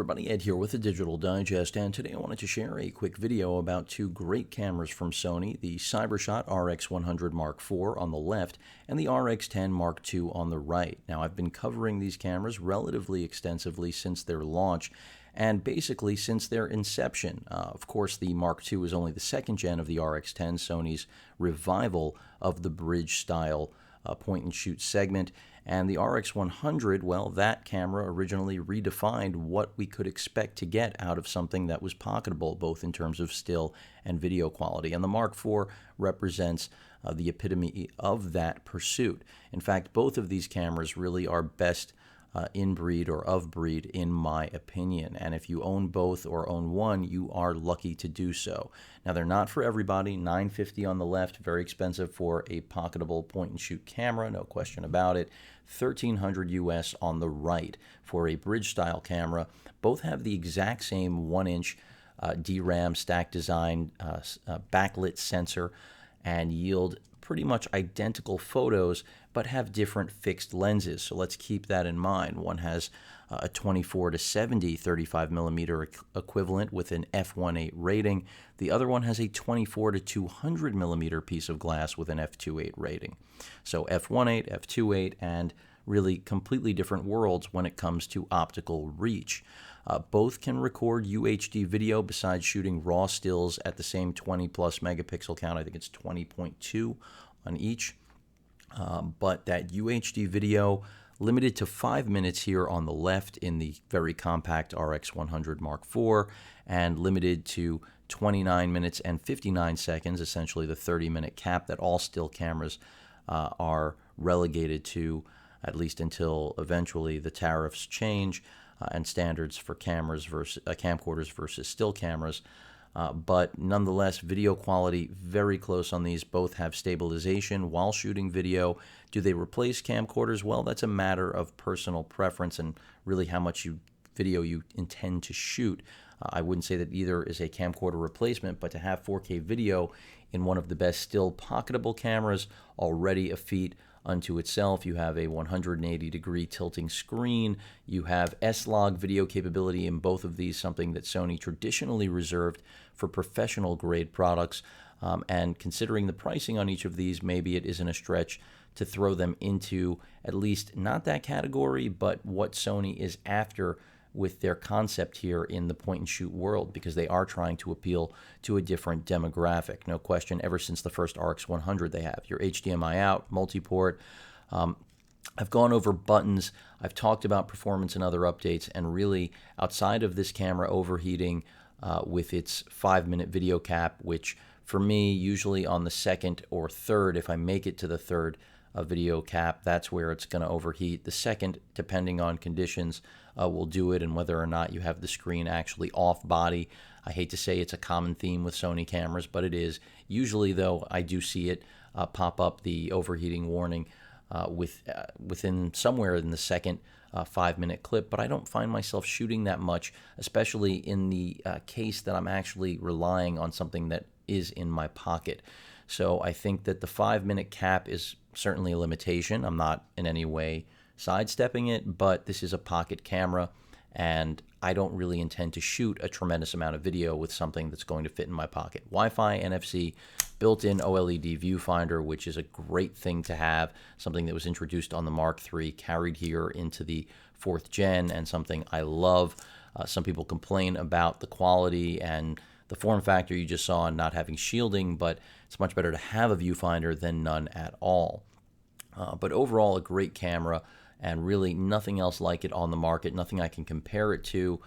everybody, Ed here with the Digital Digest, and today I wanted to share a quick video about two great cameras from Sony, the CyberShot RX100 Mark IV on the left and the RX10 Mark II on the right. Now, I've been covering these cameras relatively extensively since their launch and basically since their inception. Of course, the Mark II is only the second gen of the RX10, Sony's revival of the bridge-style point-and-shoot segment. And the RX100, well, that camera originally redefined what we could expect to get out of something that was pocketable, both in terms of still and video quality. And the Mark IV represents the epitome of that pursuit. In fact, both of these cameras really are best in breed or of breed, in my opinion. And if you own both or own one, you are lucky to do so. Now, they're not for everybody. $950 on the left, very expensive for a pocketable point-and-shoot camera, no question about it. $1,300 US on the right for a bridge-style camera. Both have the exact same 1-inch DRAM stack design backlit sensor and yield pretty much identical photos, but have different fixed lenses. So let's keep that in mind. One has a 24 to 70 35 millimeter equivalent with an f1.8 rating. The other one has a 24 to 200 millimeter piece of glass with an f2.8 rating. So f1.8, f2.8, and really completely different worlds when it comes to optical reach. Both can record UHD video besides shooting raw stills at the same 20 plus megapixel count. I think it's 20.2 on each. But that UHD video limited to 5 minutes here on the left in the very compact RX100 Mark IV, and limited to 29 minutes and 59 seconds, essentially the 30-minute cap that all still cameras are relegated to, at least until eventually the tariffs change and standards for cameras versus camcorders versus still cameras. But nonetheless, video quality very close on these. Both have stabilization while shooting video. Do they replace camcorders? Well, that's a matter of personal preference and really how much video you intend to shoot. I wouldn't say that either is a camcorder replacement, but to have 4K video in one of the best still pocketable cameras, already a feat unto itself. You have a 180-degree tilting screen. You have S-Log video capability in both of these, something that Sony traditionally reserved for professional-grade products. And considering the pricing on each of these, maybe it isn't a stretch to throw them into at least not that category, but what Sony is after with their concept here in the point-and-shoot world, because they are trying to appeal to a different demographic. No question, ever since the first RX100 they have. Your HDMI out, multi-port. I've gone over buttons. I've talked about performance and other updates, and really, outside of this camera overheating with its 5-minute video cap, which for me, usually on the second or third, if I make it to the third video cap, that's where it's going to overheat. The second, depending on conditions, will do it, and whether or not you have the screen actually off body. I hate to say it's a common theme with Sony cameras, but it is. Usually, though, I do see it pop up, the overheating warning, within somewhere in the second 5-minute clip, but I don't find myself shooting that much, especially in the case that I'm actually relying on something that is in my pocket. So I think that the 5-minute cap is certainly a limitation. I'm not in any way sidestepping it, but this is a pocket camera, and I don't really intend to shoot a tremendous amount of video with something that's going to fit in my pocket. Wi-Fi, NFC, built-in OLED viewfinder, which is a great thing to have, something that was introduced on the Mark III, carried here into the 4th gen, and something I love. Some people complain about the quality and the form factor you just saw and not having shielding, but it's much better to have a viewfinder than none at all. But overall, a great camera, and really nothing else like it on the market, nothing I can compare it to,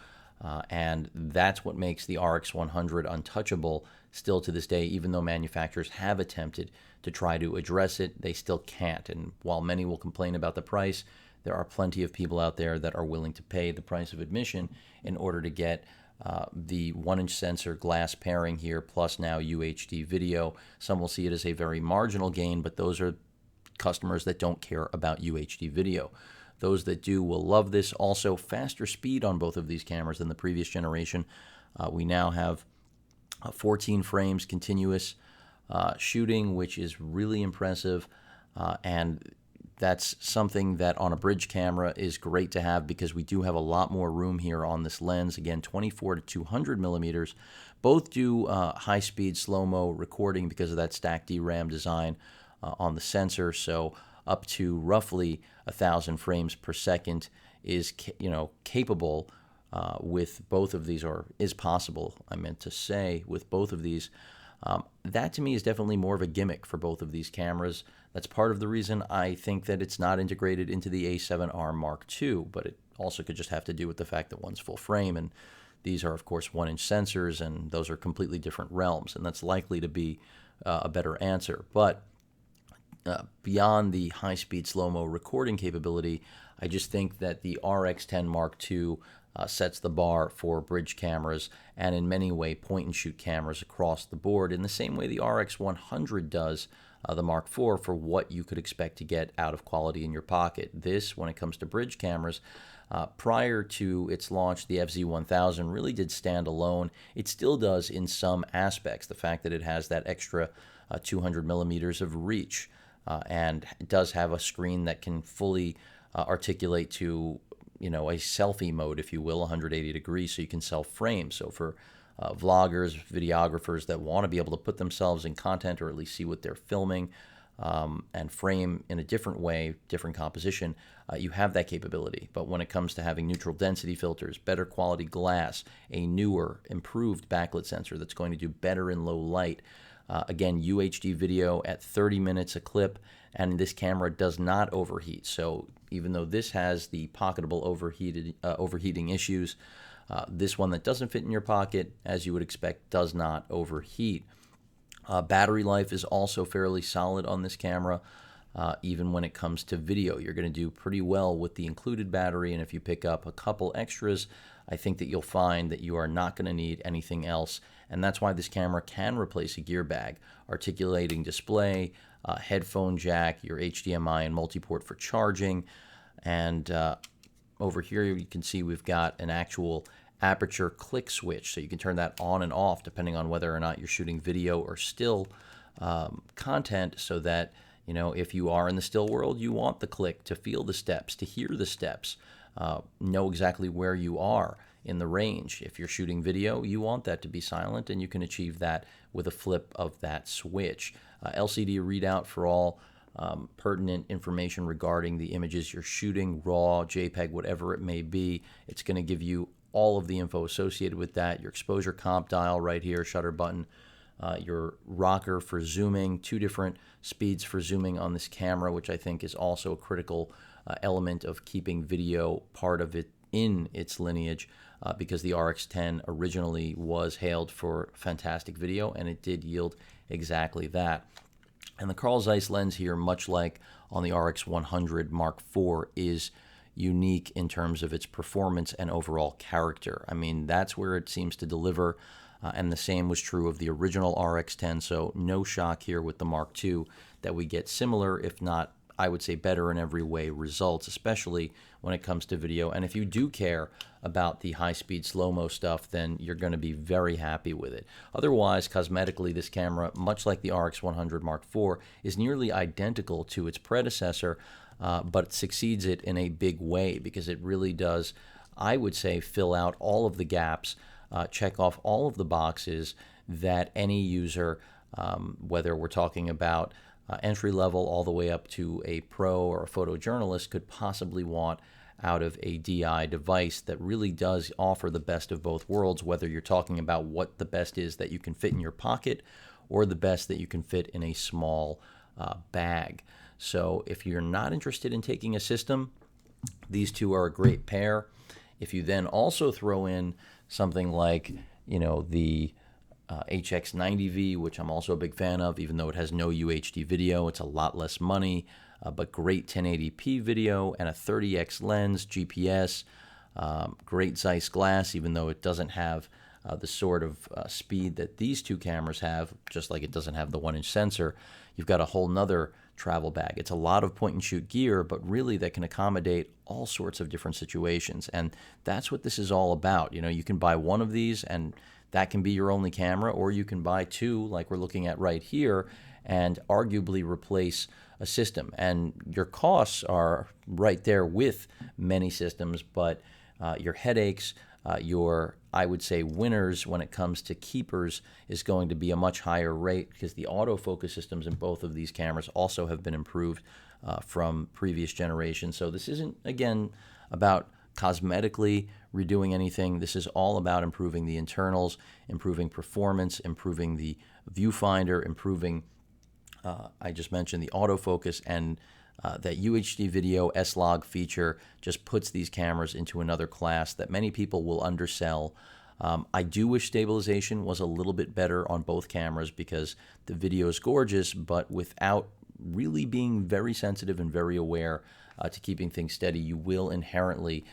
and that's what makes the RX100 untouchable still to this day. Even though manufacturers have attempted to try to address it, they still can't. And while many will complain about the price, there are plenty of people out there that are willing to pay the price of admission in order to get the 1-inch sensor glass pairing here, plus now UHD video. Some will see it as a very marginal gain, but those are customers that don't care about UHD video. Those that do will love this. Also, faster speed on both of these cameras than the previous generation. We now have 14 frames continuous shooting, which is really impressive, and That's something that on a bridge camera is great to have because we do have a lot more room here on this lens. Again, 24 to 200 millimeters. Both do high-speed slow-mo recording because of that stacked DRAM design on the sensor. So up to roughly 1,000 frames per second is capable with both of these, or is possible, I meant to say, with both of these. That to me is definitely more of a gimmick for both of these cameras. That's part of the reason I think that it's not integrated into the A7R Mark II, but it also could just have to do with the fact that one's full frame, and these are, of course, 1-inch sensors, and those are completely different realms, and that's likely to be a better answer. But beyond the high-speed slow-mo recording capability, I just think that the RX10 Mark II sets the bar for bridge cameras and in many ways point-and-shoot cameras across the board in the same way the RX100 does the Mark IV for what you could expect to get out of quality in your pocket. This, when it comes to bridge cameras, prior to its launch, the FZ1000 really did stand alone. It still does in some aspects. The fact that it has that extra 200 millimeters of reach and it does have a screen that can fully articulate to a selfie mode, if you will, 180 degrees, so you can self-frame. So for vloggers, videographers that want to be able to put themselves in content or at least see what they're filming and frame in a different way, different composition, you have that capability. But when it comes to having neutral density filters, better quality glass, a newer, improved backlit sensor that's going to do better in low light, again, UHD video at 30 minutes a clip, and this camera does not overheat. So even though this has the pocketable overheating issues, this one that doesn't fit in your pocket, as you would expect, does not overheat. Battery life is also fairly solid on this camera. Even when it comes to video, you're going to do pretty well with the included battery, and if you pick up a couple extras, I think that you'll find that you are not going to need anything else, and that's why this camera can replace a gear bag. Articulating display, headphone jack, your HDMI and multi-port for charging, and over here you can see we've got an actual aperture click switch, so you can turn that on and off depending on whether or not you're shooting video or still content, so that if you are in the still world, you want the click to feel the steps, to hear the steps, know exactly where you are in the range. If you're shooting video, you want that to be silent, and you can achieve that with a flip of that switch. LCD readout for all pertinent information regarding the images you're shooting, RAW, JPEG, whatever it may be. It's going to give you all of the info associated with that. Your exposure comp dial right here, shutter button, your rocker for zooming, 2 different speeds for zooming on this camera, which I think is also a critical element of keeping video part of it in its lineage, because the RX10 originally was hailed for fantastic video, and it did yield exactly that. And the Carl Zeiss lens here, much like on the RX100 Mark IV, is unique in terms of its performance and overall character. I mean, that's where it seems to deliver, and the same was true of the original RX10, so no shock here with the Mark II that we get similar, if not, I would say, better in every way results, especially when it comes to video. And if you do care about the high-speed slow-mo stuff, then you're going to be very happy with it. Otherwise, cosmetically, this camera, much like the RX100 Mark IV, is nearly identical to its predecessor, but it succeeds it in a big way because it really does, I would say, fill out all of the gaps, check off all of the boxes that any user, whether we're talking about entry level all the way up to a pro or a photojournalist, could possibly want out of a DI device that really does offer the best of both worlds, whether you're talking about what the best is that you can fit in your pocket or the best that you can fit in a small bag. So if you're not interested in taking a system, these two are a great pair. If you then also throw in something like, the HX90V, which I'm also a big fan of, even though it has no UHD video, it's a lot less money, but great 1080p video and a 30x lens, GPS, great Zeiss glass, even though it doesn't have the sort of speed that these two cameras have, just like it doesn't have the 1-inch sensor. You've got a whole nother travel bag. It's a lot of point-and-shoot gear, but really that can accommodate all sorts of different situations, and that's what this is all about. You can buy one of these, and that can be your only camera, or you can buy 2, like we're looking at right here, and arguably replace a system. And your costs are right there with many systems, but your headaches, your, I would say, winners when it comes to keepers is going to be a much higher rate, because the autofocus systems in both of these cameras also have been improved from previous generations. So this isn't, again, about cosmetically redoing anything. This is all about improving the internals, improving performance, improving the viewfinder, improving, I just mentioned, the autofocus, and that UHD video S-Log feature just puts these cameras into another class that many people will undersell. I do wish stabilization was a little bit better on both cameras, because the video is gorgeous, but without really being very sensitive and very aware to keeping things steady, you will inherently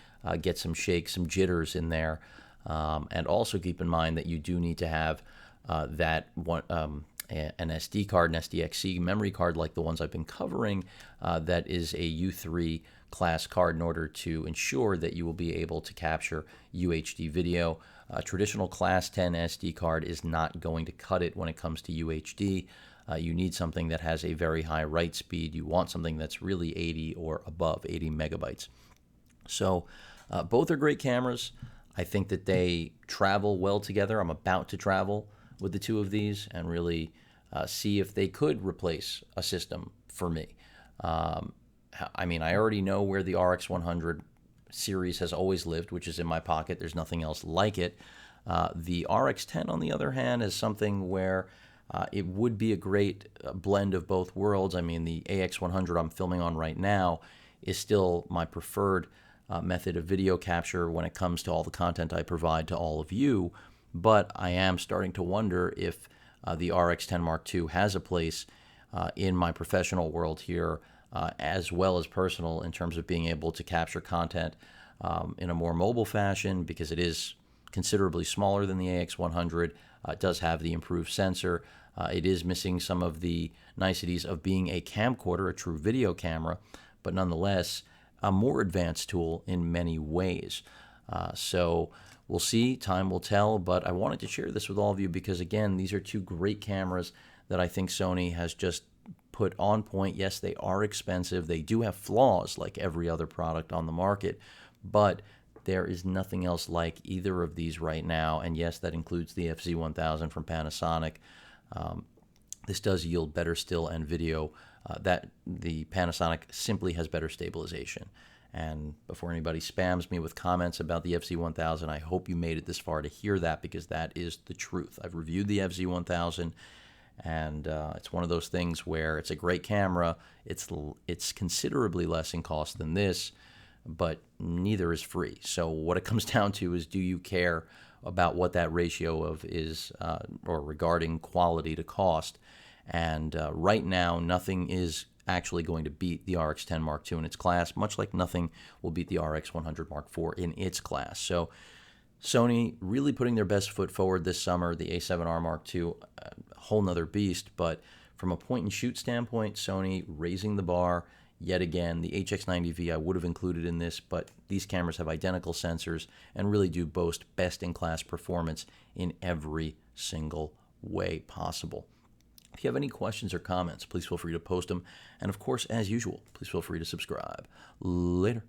get some shakes, some jitters in there. And also keep in mind that you do need to have that one, an SD card, an SDXC memory card like the ones I've been covering, that is a U3 class card, in order to ensure that you will be able to capture UHD video. A traditional class 10 SD card is not going to cut it when it comes to UHD. You need something that has a very high write speed. You want something that's really 80 or above 80 megabytes. So both are great cameras. I think that they travel well together. I'm about to travel with the two of these and really see if they could replace a system for me. I mean, I already know where the RX100 series has always lived, which is in my pocket. There's nothing else like it. The RX10, on the other hand, is something where it would be a great blend of both worlds. I mean, the AX100 I'm filming on right now is still my preferred method of video capture when it comes to all the content I provide to all of you, but I am starting to wonder if the RX10 Mark II has a place in my professional world here, as well as personal, in terms of being able to capture content in a more mobile fashion, because it is considerably smaller than the AX100. It does have the improved sensor. It is missing some of the niceties of being a camcorder, a true video camera, but nonetheless a more advanced tool in many ways. So we'll see, time will tell, but I wanted to share this with all of you because, again, these are two great cameras that I think Sony has just put on point. Yes, they are expensive. They do have flaws like every other product on the market, but there is nothing else like either of these right now. And yes, that includes the FZ1000 from Panasonic. This does yield better still and video. That the Panasonic simply has better stabilization. And before anybody spams me with comments about the FZ1000, I hope you made it this far to hear that, because that is the truth. I've reviewed the FZ1000, and it's one of those things where it's a great camera. It's considerably less in cost than this, but neither is free. So what it comes down to is, do you care about what that ratio of is, or regarding quality to cost? And right now, nothing is actually going to beat the RX10 Mark II in its class, much like nothing will beat the RX100 Mark IV in its class. So Sony really putting their best foot forward this summer. The A7R Mark II, a whole nother beast, but from a point-and-shoot standpoint, Sony raising the bar yet again. The HX90V I would have included in this, but these cameras have identical sensors and really do boast best-in-class performance in every single way possible. If you have any questions or comments, please feel free to post them. And of course, as usual, please feel free to subscribe. Later.